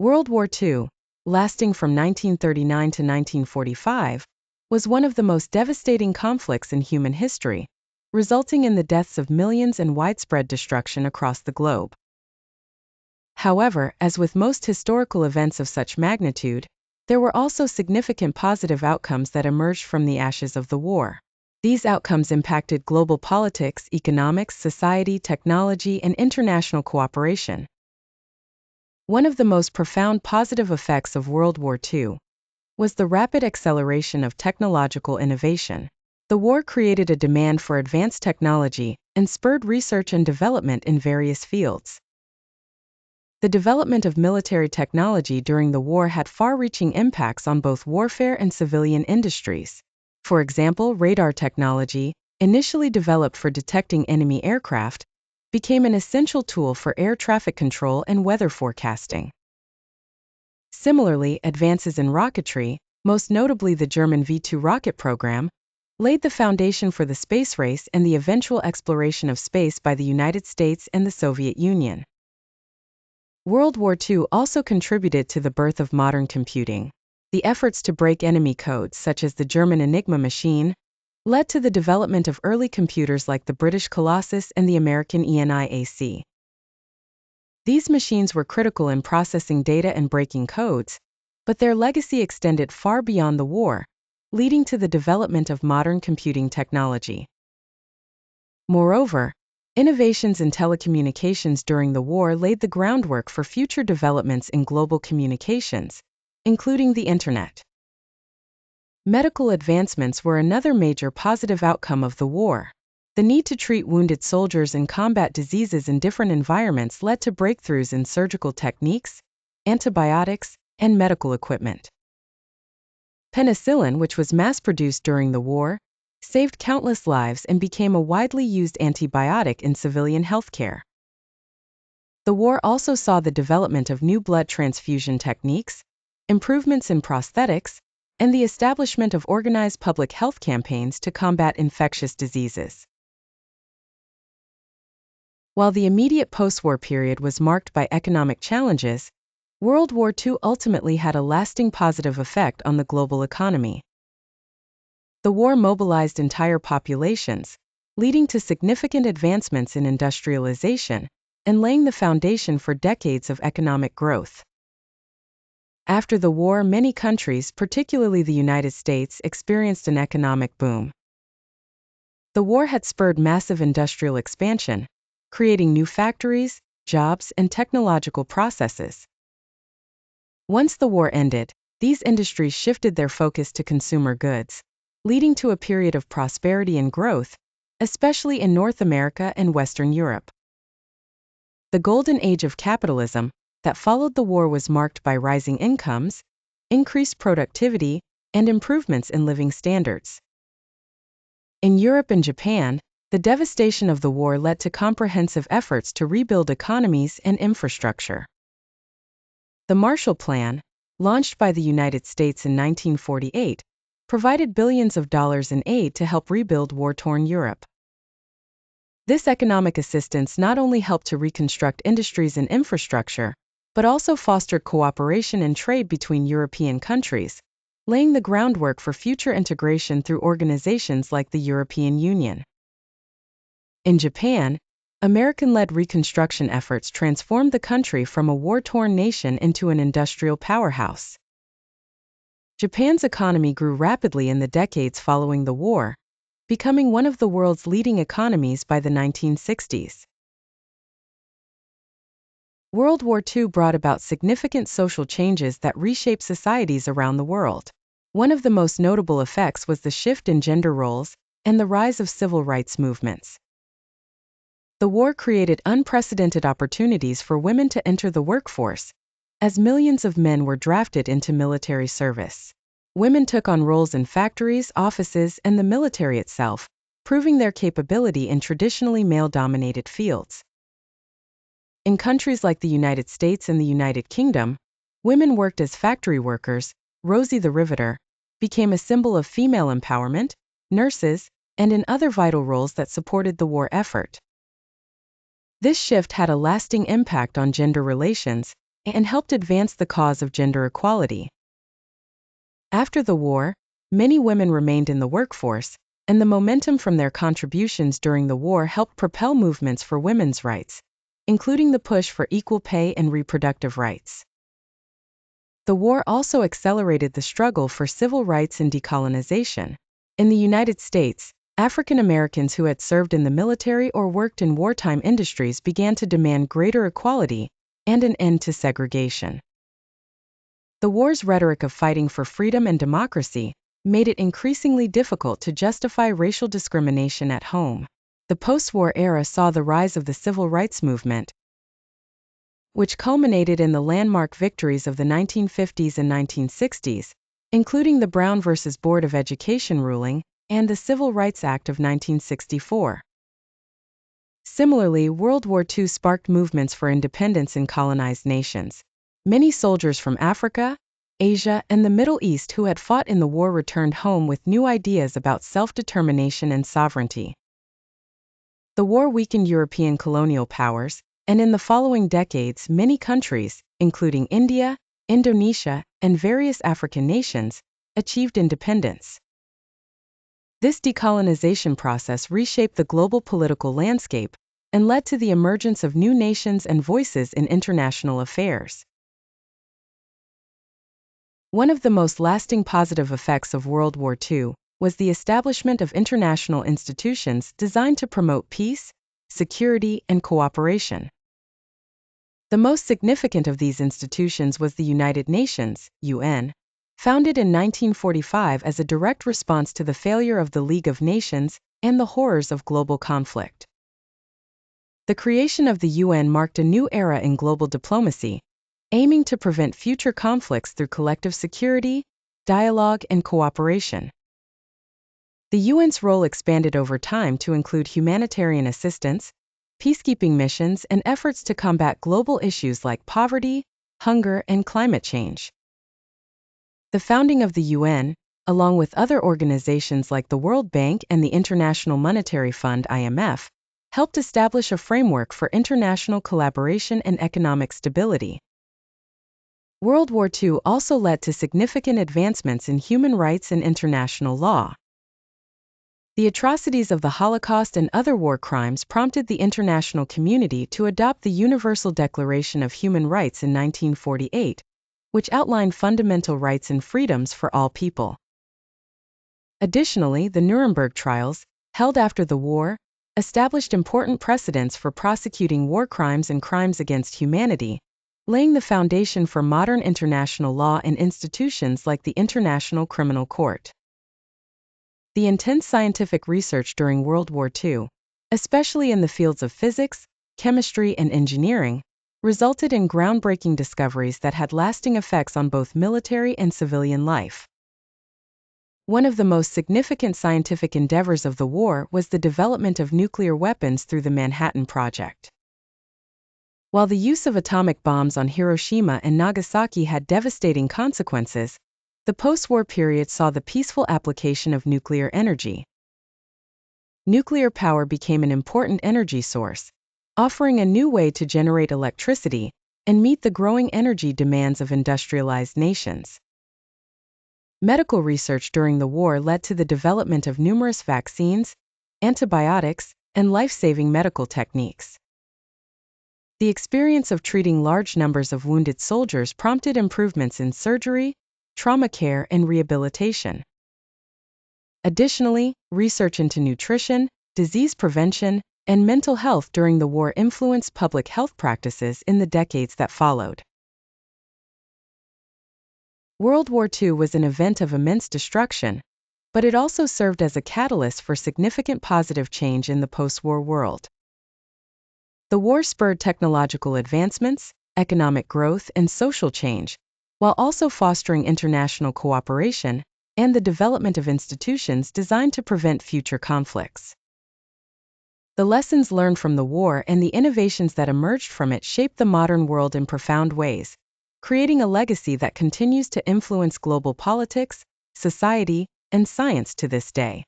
World War II, lasting from 1939 to 1945, was one of the most devastating conflicts in human history, resulting in the deaths of millions and widespread destruction across the globe. However, as with most historical events of such magnitude, there were also significant positive outcomes that emerged from the ashes of the war. These outcomes impacted global politics, economics, society, technology, and international cooperation. One of the most profound positive effects of World War II was the rapid acceleration of technological innovation. The war created a demand for advanced technology and spurred research and development in various fields. The development of military technology during the war had far-reaching impacts on both warfare and civilian industries. For example, radar technology, initially developed for detecting enemy aircraft, became an essential tool for air traffic control and weather forecasting. Similarly, advances in rocketry, most notably the German V-2 rocket program, laid the foundation for the space race and the eventual exploration of space by the United States and the Soviet Union. World War II also contributed to the birth of modern computing. The efforts to break enemy codes, such as the German Enigma machine, led to the development of early computers like the British Colossus and the American ENIAC. These machines were critical in processing data and breaking codes, but their legacy extended far beyond the war, leading to the development of modern computing technology. Moreover, innovations in telecommunications during the war laid the groundwork for future developments in global communications, including the Internet. Medical advancements were another major positive outcome of the war. The need to treat wounded soldiers and combat diseases in different environments led to breakthroughs in surgical techniques, antibiotics, and medical equipment. Penicillin, which was mass-produced during the war, saved countless lives and became a widely used antibiotic in civilian healthcare. The war also saw the development of new blood transfusion techniques, improvements in prosthetics, and the establishment of organized public health campaigns to combat infectious diseases. While the immediate post-war period was marked by economic challenges, World War II ultimately had a lasting positive effect on the global economy. The war mobilized entire populations, leading to significant advancements in industrialization and laying the foundation for decades of economic growth. After the war, many countries, particularly the United States, experienced an economic boom. The war had spurred massive industrial expansion, creating new factories, jobs, and technological processes. Once the war ended, these industries shifted their focus to consumer goods, leading to a period of prosperity and growth, especially in North America and Western Europe. The golden age of capitalism that followed the war was marked by rising incomes, increased productivity, and improvements in living standards. In Europe and Japan, the devastation of the war led to comprehensive efforts to rebuild economies and infrastructure. The Marshall Plan, launched by the United States in 1948, provided billions of dollars in aid to help rebuild war-torn Europe. This economic assistance not only helped to reconstruct industries and infrastructure, but also fostered cooperation and trade between European countries, laying the groundwork for future integration through organizations like the European Union. In Japan, American-led reconstruction efforts transformed the country from a war-torn nation into an industrial powerhouse. Japan's economy grew rapidly in the decades following the war, becoming one of the world's leading economies by the 1960s. World War II brought about significant social changes that reshaped societies around the world. One of the most notable effects was the shift in gender roles and the rise of civil rights movements. The war created unprecedented opportunities for women to enter the workforce, as millions of men were drafted into military service. Women took on roles in factories, offices, and the military itself, proving their capability in traditionally male-dominated fields. In countries like the United States and the United Kingdom, women worked as factory workers. Rosie the Riveter became a symbol of female empowerment, nurses, and in other vital roles that supported the war effort. This shift had a lasting impact on gender relations, and helped advance the cause of gender equality. After the war, many women remained in the workforce, and the momentum from their contributions during the war helped propel movements for women's rights, including the push for equal pay and reproductive rights. The war also accelerated the struggle for civil rights and decolonization. In the United States, African Americans who had served in the military or worked in wartime industries began to demand greater equality and an end to segregation. The war's rhetoric of fighting for freedom and democracy made it increasingly difficult to justify racial discrimination at home. The post-war era saw the rise of the civil rights movement, which culminated in the landmark victories of the 1950s and 1960s, including the Brown v. Board of Education ruling and the Civil Rights Act of 1964. Similarly, World War II sparked movements for independence in colonized nations. Many soldiers from Africa, Asia, and the Middle East who had fought in the war returned home with new ideas about self-determination and sovereignty. The war weakened European colonial powers, and in the following decades, many countries, including India, Indonesia, and various African nations, achieved independence. This decolonization process reshaped the global political landscape and led to the emergence of new nations and voices in international affairs. One of the most lasting positive effects of World War II was the establishment of international institutions designed to promote peace, security, and cooperation. The most significant of these institutions was the United Nations, UN, founded in 1945 as a direct response to the failure of the League of Nations and the horrors of global conflict. The creation of the UN marked a new era in global diplomacy, aiming to prevent future conflicts through collective security, dialogue, and cooperation. The UN's role expanded over time to include humanitarian assistance, peacekeeping missions, and efforts to combat global issues like poverty, hunger, and climate change. The founding of the UN, along with other organizations like the World Bank and the International Monetary Fund (IMF), helped establish a framework for international collaboration and economic stability. World War II also led to significant advancements in human rights and international law. The atrocities of the Holocaust and other war crimes prompted the international community to adopt the Universal Declaration of Human Rights in 1948, which outlined fundamental rights and freedoms for all people. Additionally, the Nuremberg trials, held after the war, established important precedents for prosecuting war crimes and crimes against humanity, laying the foundation for modern international law and institutions like the International Criminal Court. The intense scientific research during World War II, especially in the fields of physics, chemistry, and engineering, resulted in groundbreaking discoveries that had lasting effects on both military and civilian life. One of the most significant scientific endeavors of the war was the development of nuclear weapons through the Manhattan Project. While the use of atomic bombs on Hiroshima and Nagasaki had devastating consequences, the post-war period saw the peaceful application of nuclear energy. Nuclear power became an important energy source, offering a new way to generate electricity and meet the growing energy demands of industrialized nations. Medical research during the war led to the development of numerous vaccines, antibiotics, and life-saving medical techniques. The experience of treating large numbers of wounded soldiers prompted improvements in surgery, trauma care, and rehabilitation. Additionally, research into nutrition, disease prevention, and mental health during the war influenced public health practices in the decades that followed. World War II was an event of immense destruction, but it also served as a catalyst for significant positive change in the post-war world. The war spurred technological advancements, economic growth, and social change, while also fostering international cooperation and the development of institutions designed to prevent future conflicts. The lessons learned from the war and the innovations that emerged from it shaped the modern world in profound ways, creating a legacy that continues to influence global politics, society, and science to this day.